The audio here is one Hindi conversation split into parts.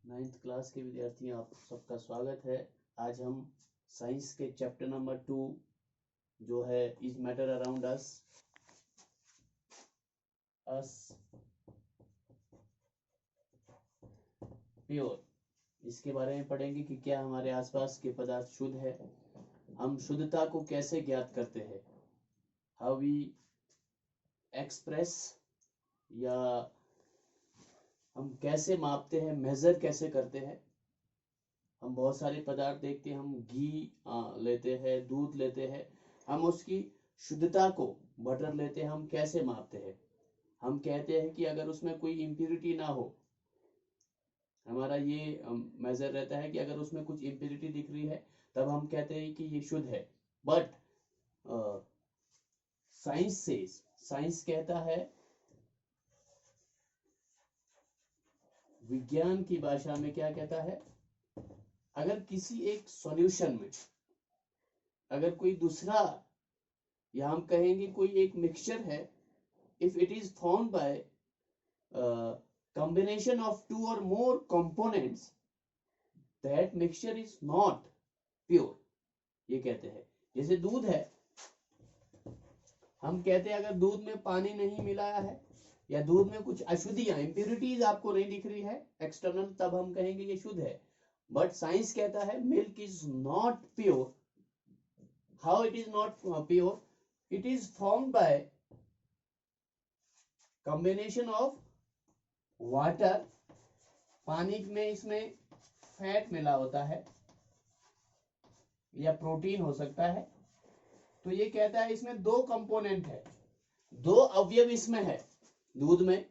9th क्लास के विद्यार्थी आप सबका स्वागत है। आज हम साइंस के चैप्टर नंबर 2 जो है is matter around us pure, इसके बारे में पढ़ेंगे कि क्या हमारे आसपास के पदार्थ शुद्ध है, हम शुद्धता को कैसे ज्ञात करते हैं, हाउ वी एक्सप्रेस या हम कैसे मापते हैं, मेजर कैसे करते हैं। हम बहुत सारे पदार्थ देखते हैं, हम घी लेते हैं, दूध लेते हैं, हम उसकी शुद्धता को, बटर लेते हैं, हम कैसे मापते हैं। हम कहते हैं कि अगर उसमें कोई इम्प्यूरिटी ना हो, हमारा ये मेजर रहता है कि अगर उसमें कुछ इम्प्यूरिटी दिख रही है तब हम कहते हैं कि ये शुद्ध है। बट साइंस कहता है, विज्ञान की भाषा में क्या कहता है, अगर किसी एक सॉल्यूशन में अगर कोई दूसरा, या हम कहेंगे कोई एक मिक्सचर है, if it is formed by combination of 2 or more components, that mixture is not pure, ये कहते हैं। जैसे दूध है, हम कहते हैं अगर दूध में पानी नहीं मिलाया है या दूध में कुछ अशुद्धियां, इम्प्यूरिटीज आपको नहीं दिख रही है एक्सटर्नल, तब हम कहेंगे ये शुद्ध है। बट साइंस कहता है milk is not pure. How it is not pure? It is formed by combination of water, पानी में इसमें फैट मिला होता है या प्रोटीन हो सकता है, तो ये कहता है इसमें 2 कंपोनेंट है, 2 अवयव इसमें है। दूध में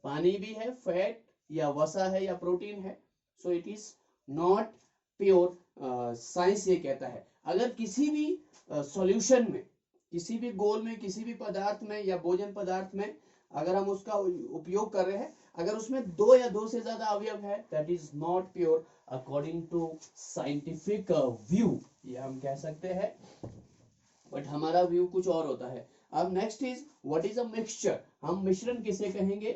पानी भी है, फैट या वसा है या प्रोटीन है, so it is not pure. Science ये कहता है अगर किसी भी सॉल्यूशन में, किसी भी गोल में, किसी भी पदार्थ में या भोजन पदार्थ में अगर हम उसका उपयोग कर रहे हैं, अगर उसमें 2 या 2 से ज्यादा अवयव है, that is not pure according to scientific view, ये हम कह सकते हैं। बट हमारा व्यू कुछ और होता है। अब next is what is a mixture, हम मिश्रण किसे कहेंगे।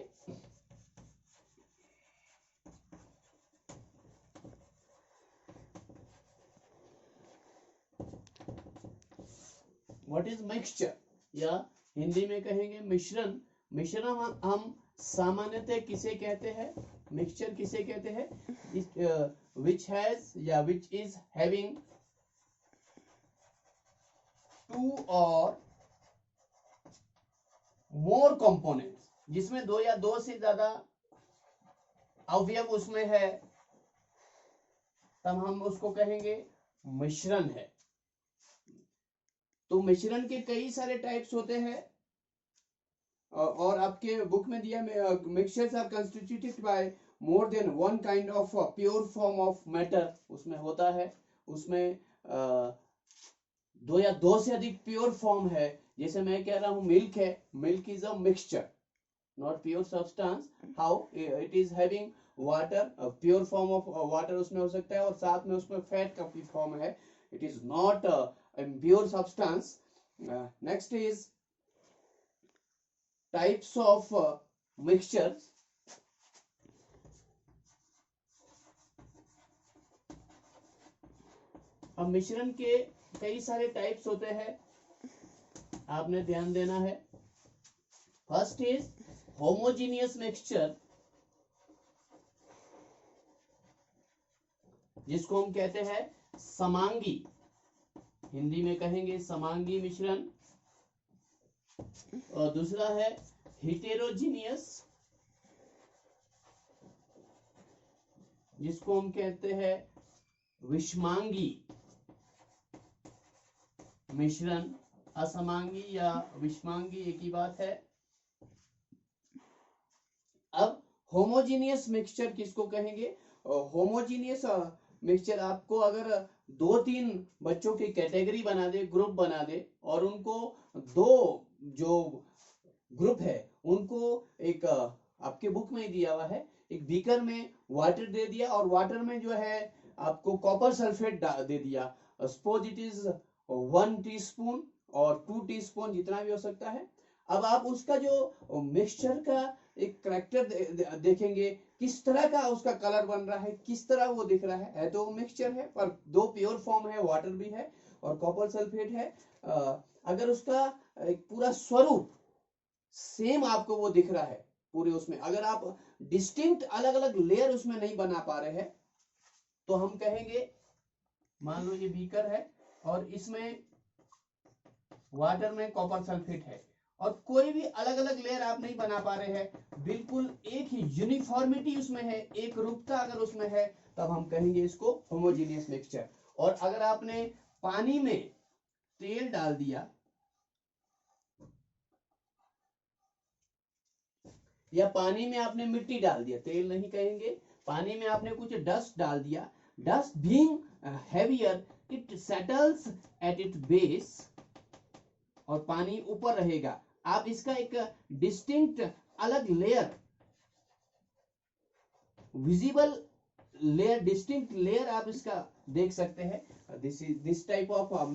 व्हाट इज मिक्सचर, या हिंदी में कहेंगे मिश्रण। मिश्रण हम सामान्यतः किसे कहते हैं, मिक्सचर किसे कहते हैं, विच हैज या विच इज हैविंग 2 और मोर कंपोनेंट्स, जिसमें 2 या 2 से ज्यादा अवयव उसमें है, तब हम उसको कहेंगे मिश्रण है। तो मिश्रण के कई सारे टाइप्स होते हैं, और आपके बुक में दिया mixtures are constituted by more than one kind of pure form of matter, उसमें होता है, उसमें 2 या 2 से अधिक प्योर फॉर्म है। जैसे मैं कह रहा हूं मिल्क है, milk is a mixture, not pure substance. How it is having water, pure form of water उसमें हो सकता है, और साथ में उसमें फैट का फॉर्म है, it is not pure substance. Next is types of mixtures। अब मिश्रण के कई सारे टाइप्स होते हैं, आपने ध्यान देना है। फर्स्ट इज होमोजीनियस मिक्सचर, जिसको हम कहते हैं समांगी, हिंदी में कहेंगे समांगी मिश्रण। और दूसरा है हेटेरोजीनियस, जिसको हम कहते हैं विषमांगी मिश्रण। असमांगी या विषमांगी एक ही बात है। अब होमोजीनियस मिक्सचर किसको कहेंगे? होमोजीनियस मिक्सचर आपको अगर 2-3 बच्चों की कैटेगरी बना दे, ग्रुप बना दे, और उनको 2 जो ग्रुप है उनको एक आपके बुक में ही दिया हुआ है, एक बीकर में वाटर दे दिया और वाटर में जो है आपको कॉपर सल्फेट दे दिया। सपोज इट इज 1 टीस्पून और 2 टीस्पून, जितना भी हो सकता है। अब आप उसका जो मिक्सचर का एक करेक्टर देखेंगे, किस तरह का उसका कलर बन रहा है, किस तरह वो दिख रहा है तो वो मिक्सचर है, पर दो प्योर फॉर्म है, वाटर भी है और कॉपर सल्फेट है। अगर उसका एक पूरा स्वरूप सेम आपको वो दिख रहा है पूरे उसमें, अगर आप डिस्टिंक्ट अलग अलग लेयर उसमें नहीं बना पा रहे हैं, तो हम कहेंगे, मान लो ये बीकर है और इसमें वाटर में कॉपर सल्फेट है और कोई भी अलग अलग लेयर आप नहीं बना पा रहे हैं, बिल्कुल एक ही यूनिफॉर्मिटी उसमें है, एक रूपता अगर उसमें है, तब हम कहेंगे इसको होमोजीनियस मिक्सचर। और अगर आपने पानी में तेल डाल दिया या पानी में आपने मिट्टी डाल दिया, तेल नहीं कहेंगे, पानी में आपने कुछ डस्ट डाल दिया, dust being heavier it settles at it base, और पानी ऊपर रहेगा, आप इसका एक डिस्टिंक्ट अलग layer, visible layer, distinct layer आप इसका देख सकते हैं। This type of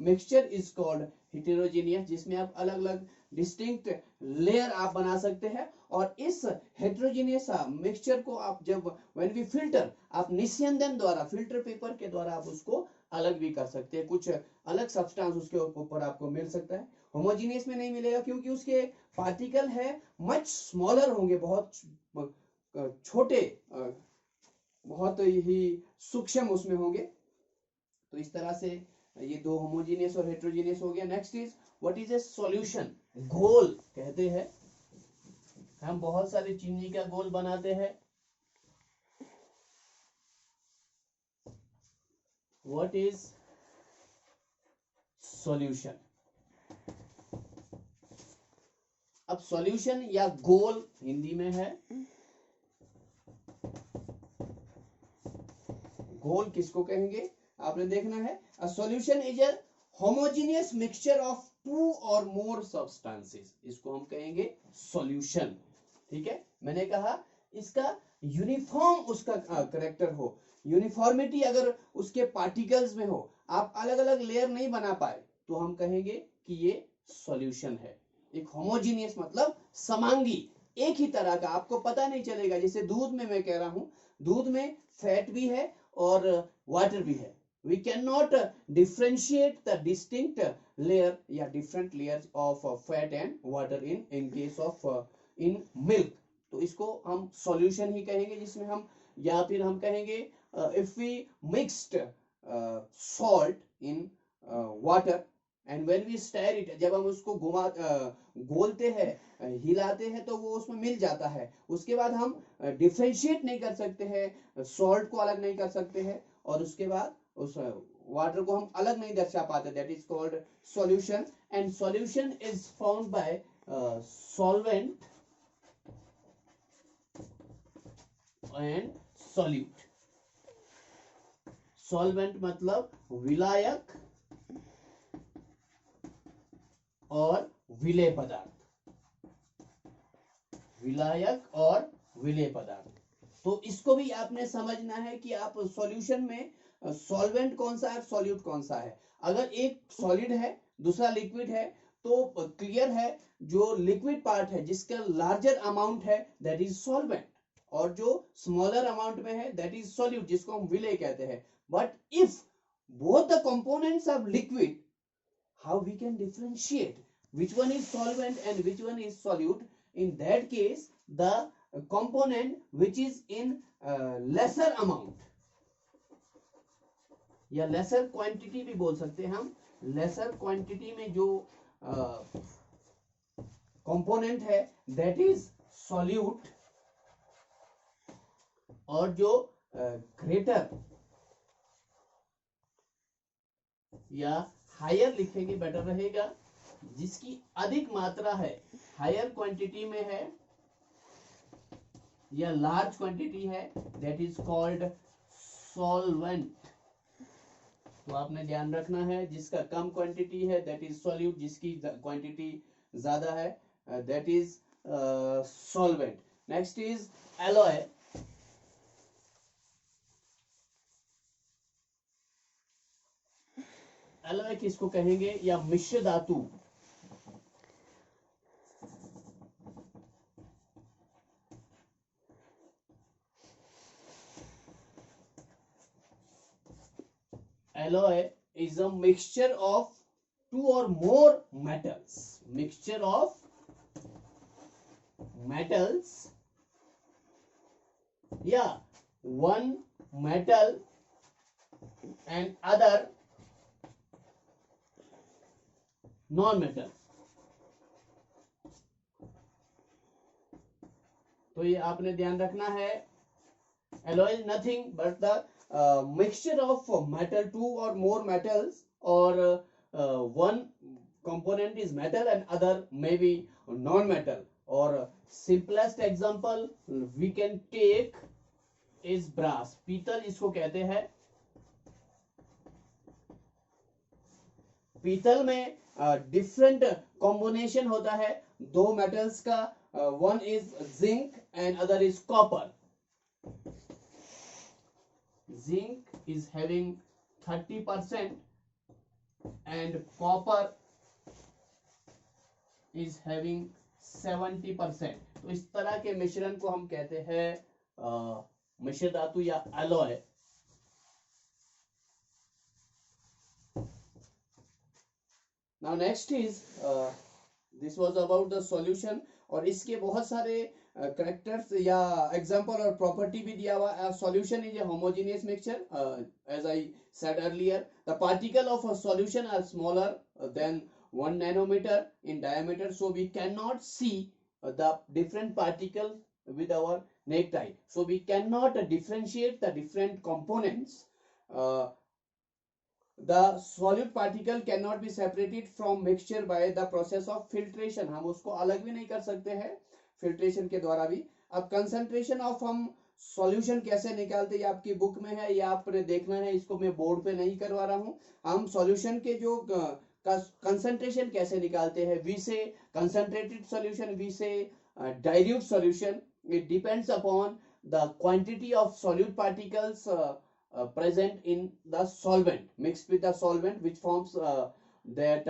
mixture is called heterogeneous, जिसमें आप अलग अलग डिस्टिंक्ट लेयर आप बना सकते हैं। और इस हेटेरोजेनियस मिक्सचर को आप जब व्हेन वी फिल्टर, आप निस्यंदन द्वारा, फिल्टर पेपर के द्वारा आप उसको अलग भी कर सकते हैं, कुछ अलग सब्सटेंस उसके ऊपर आपको मिल सकता है। होमोजीनियस में नहीं मिलेगा क्योंकि उसके पार्टिकल है मच स्मॉलर होंगे, बहुत छोटे, बहुत ही सूक्ष्म उसमें होंगे। तो इस तरह से ये दो होमोजीनियस और हेटेरोजीनियस हो गया। Next is what is a solution. घोल कहते हैं, हम बहुत सारे चीनी का घोल बनाते हैं। What is solution. अब सॉल्यूशन या घोल हिंदी में है, घोल किसको कहेंगे आपने देखना है। A solution is a homogeneous mixture of two और मोर सब्सटेंसेस, इसको हम कहेंगे सॉल्यूशन। ठीक है, मैंने कहा इसका यूनिफॉर्म उसका करेक्टर हो, यूनिफॉर्मिटी अगर उसके पार्टिकल्स में हो, आप अलग अलग लेयर नहीं बना पाए, तो हम कहेंगे कि ये सॉल्यूशन है। एक होमोजीनियस मतलब समांगी, एक ही तरह का, आपको पता नहीं चलेगा। जैसे दूध में मैं कह रहा हूं, दूध में फैट भी है और वाटर भी है, we cannot differentiate the distinct layer या different layers of fat and water in case of in milk, तो इसको हम solution ही कहेंगे, जिसमें हम, या फिर हम कहेंगे if we mixed salt in water and when we stir it, जब हम उसको घोलते हैं, हिलाते हैं, तो वो उसमें मिल जाता है। उसके बाद हम डिफ्रेंशिएट नहीं कर सकते हैं, सॉल्ट को अलग नहीं कर सकते हैं, और उसके बाद उस वाटर को हम अलग नहीं दर्शा पाते। That is called solution. And solution is found by solvent and solute. Solvent मतलब विलायक और विलेय पदार्थ, विलायक और विलेय पदार्थ। तो इसको भी आपने समझना है कि आप सॉल्यूशन में सॉल्वेंट कौन सा है, सॉल्यूट कौन सा है। अगर एक सॉलिड है दूसरा लिक्विड है, तो क्लियर है जो लिक्विड पार्ट है जिसका लार्जर अमाउंट है दैट इज सॉल्वेंट, और जो स्मॉलर अमाउंट में है दैट इज सॉल्यूट, जिसको हम विलेय कहते हैं। But if both the components of liquid, how we can differentiate which one is solvent and which one is solute? In that case, the component which is in lesser amount या lesser quantity भी बोल सकते हैं हम, lesser quantity में जो component है that is solute, और जो greater या हायर लिखेंगे बेटर रहेगा, जिसकी अधिक मात्रा है, हायर क्वांटिटी में है या लार्ज क्वांटिटी है, दैट इज कॉल्ड सॉल्वेंट। तो आपने ध्यान रखना है, जिसका कम क्वांटिटी है दैट इज सॉल्यूट, जिसकी क्वांटिटी ज्यादा है that is solvent. Next is alloy. Alloy किसको कहेंगे, या मिश्र धातु। alloy is a mixture of two or more metals. Mixture of metals, yeah, one metal and other non-metal. तो ये आपने ध्यान रखना है, alloy is nothing but the mixture of metal, two or more metals, or one component is metal and other maybe non-metal. Or simplest example we can take is brass. पीतल इसको कहते हैं. पीतल में डिफरेंट कॉम्बिनेशन होता है दो मेटल्स का. One is zinc and other is copper. Zinc is having 30% and copper is having 70%. तो इस तरह के मिश्रण को हम कहते हैं मिश्र धातु या alloy. Now next is this was about the solution. और इसके बहुत सारे characters या example और property भी दिया हुआ है. Solution is a homogeneous mixture. As I said earlier, the particle of a solution are smaller than 1 nanometer in diameter, so we cannot see the different particle with our naked eye. So we cannot differentiate the different components. The solute particle cannot be separated from mixture by the process of filtration. हम उसको अलग भी नहीं कर सकते हैं filtration के द्वारा भी. अब concentration of हम solution कैसे निकालते हैं, ये आपकी बुक में है, ये आपने देखना है, इसको मैं बोर्ड पे नहीं करवा रहा हूँ. हम solution के जो concentration कैसे निकालते हैं, we say concentrated solution, we say dilute solution. It depends upon the quantity of solute particles present in the solvent, mixed with the solvent which forms that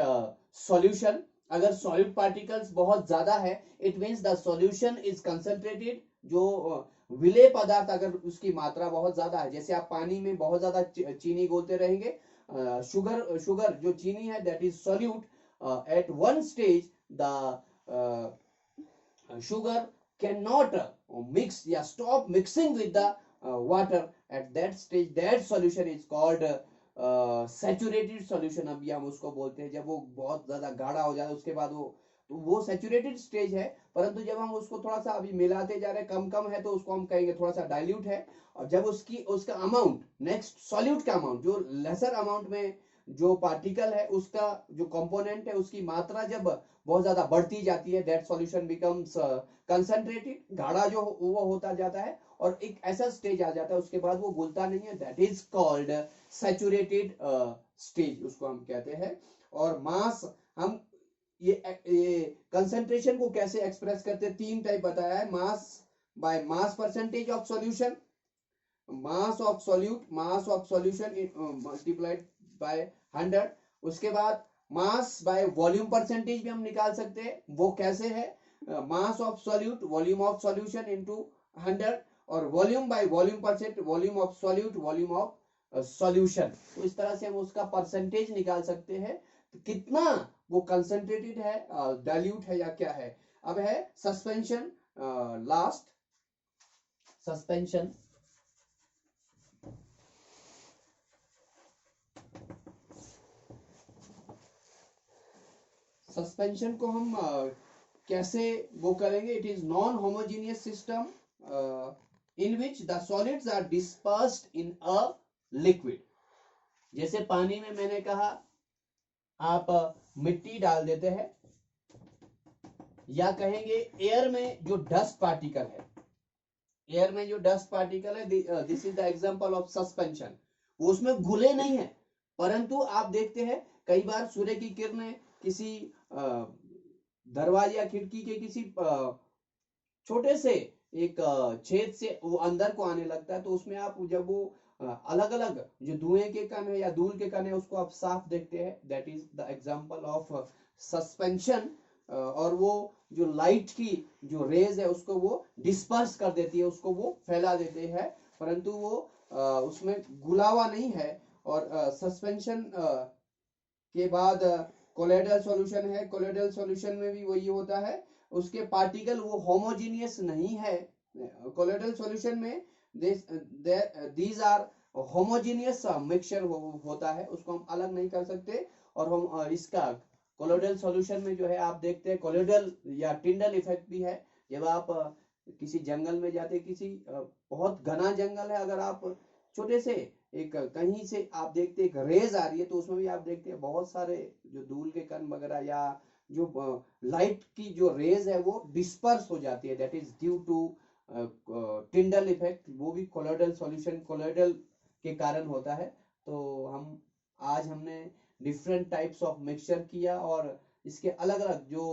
solution. अगर solute particles बहुत ज्यादा है, it means the solution is concentrated. जो विलेय पदार्थ अगर उसकी मात्रा बहुत ज्यादा है, जैसे आप पानी में बहुत ज्यादा चीनी घोलते रहेंगे, शुगर जो चीनी है that is solute. At one stage the sugar cannot mix या stop mixing with the water. At that stage that solution is called saturated solution. अभी हम उसको बोलते हैं जब वो बहुत ज्यादा गाढ़ा हो जाए उसके बाद वो सैचुरेटेड स्टेज है. परंतु जब हम उसको थोड़ा सा अभी मिलाते जा रहे हैं, कम है, तो उसको हम कहेंगे थोड़ा सा डाइल्यूट है. और जब उसका अमाउंट, नेक्स्ट सॉल्यूट का अमाउंट, जो लेसर अमाउंट में जो पार्टिकल है उसका जो कंपोनेंट है उसकी मात्रा जब बहुत ज्यादा बढ़ती जाती है, दैट सॉल्यूशन बिकम्स कंसंट्रेटेड. गाढ़ा जो वो होता जाता है और एक ऐसा स्टेज आ जाता है उसके बाद वो घुलता नहीं है, that is called saturated stage, उसको हम कहते हैं. और मास, हम ये कंसंट्रेशन को कैसे एक्सप्रेस करते हैं, तीन टाइप बताया है. Mass by mass percentage of solution, mass of solution multiplied by 100. उसके बाद मास बाय वॉल्यूम परसेंटेज भी हम निकाल सकते हैं. वो कैसे है, mass of solute, volume of solution into 100, और volume by volume percent, volume of solute, volume of solution. तो इस तरह से हम उसका परसेंटेज निकाल सकते हैं, तो कितना वो कंसंट्रेटेड है, डाइल्यूट है या क्या है. अब है सस्पेंशन, लास्ट सस्पेंशन. सस्पेंशन को हम कैसे वो करेंगे. It is non homogeneous system in which the solids are dispersed in a liquid. जैसे पानी में मैंने कहा आप मिट्टी डाल देते हैं, या कहेंगे एयर में जो डस्ट पार्टिकल है, एयर में जो डस्ट पार्टिकल है, this is the example of suspension. वो उसमें घुले नहीं है, परंतु आप देखते हैं कई बार सूर्य की किरणें किसी दरवाजे या खिड़की के किसी छोटे से एक छेद से वो अंदर को आने लगता है, तो उसमें आप जब वो अलग अलग जो धुएं के कण है या धूल के कण है उसको आप साफ देखते हैं, that is the example of suspension. और वो जो लाइट की जो रेज है उसको वो डिस्पर्स कर देती है, उसको वो फैला देते हैं, परंतु वो उसमें घुला हुआ नहीं है. और सस्पेंशन के बाद कोलोइडल सॉल्यूशन है। कोलोइडल सॉल्यूशन में भी वही होता है, उसके पार्टिकल वो होमोजीनियस नहीं है। कोलोइडल सॉल्यूशन में दीज आर होमोजीनियस मिक्सचर होता है, उसको हम अलग नहीं कर सकते। और हम इसका कोलोइडल सॉल्यूशन में जो है आप देखते हैं कोलोइडल या टिंडल इफेक्ट भी है। जब आप किसी जंगल में जाते, किसी बहुत घना जंगल है, अगर आप छोटे से एक कहीं से आप देखते एक रेज आ रही है, तो उसमें भी आप देखते हैं बहुत सारे जो धूल के कण वगैरह या जो लाइट की जो रेज है वो डिस्पर्स हो जाती है, that is due to Tyndall effect. वो भी कोलोइडल सॉल्यूशन कोलोइडल के कारण होता है। तो हमने डिफरेंट टाइप्स ऑफ मिक्सचर किया और इसके अलग अलग जो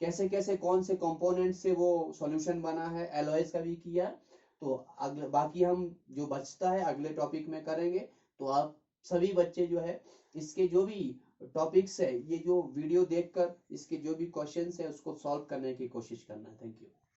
कैसे कैसे कौन से कंपोनेंट से वो सॉल्यूशन बना है, एलॉयज का भी किया। तो अगले बाकी हम जो बचता है अगले टॉपिक में करेंगे। तो आप सभी बच्चे जो है इसके जो भी टॉपिक्स है, ये जो वीडियो देखकर इसके जो भी क्वेश्चंस है उसको सॉल्व करने की कोशिश करना है। Thank you.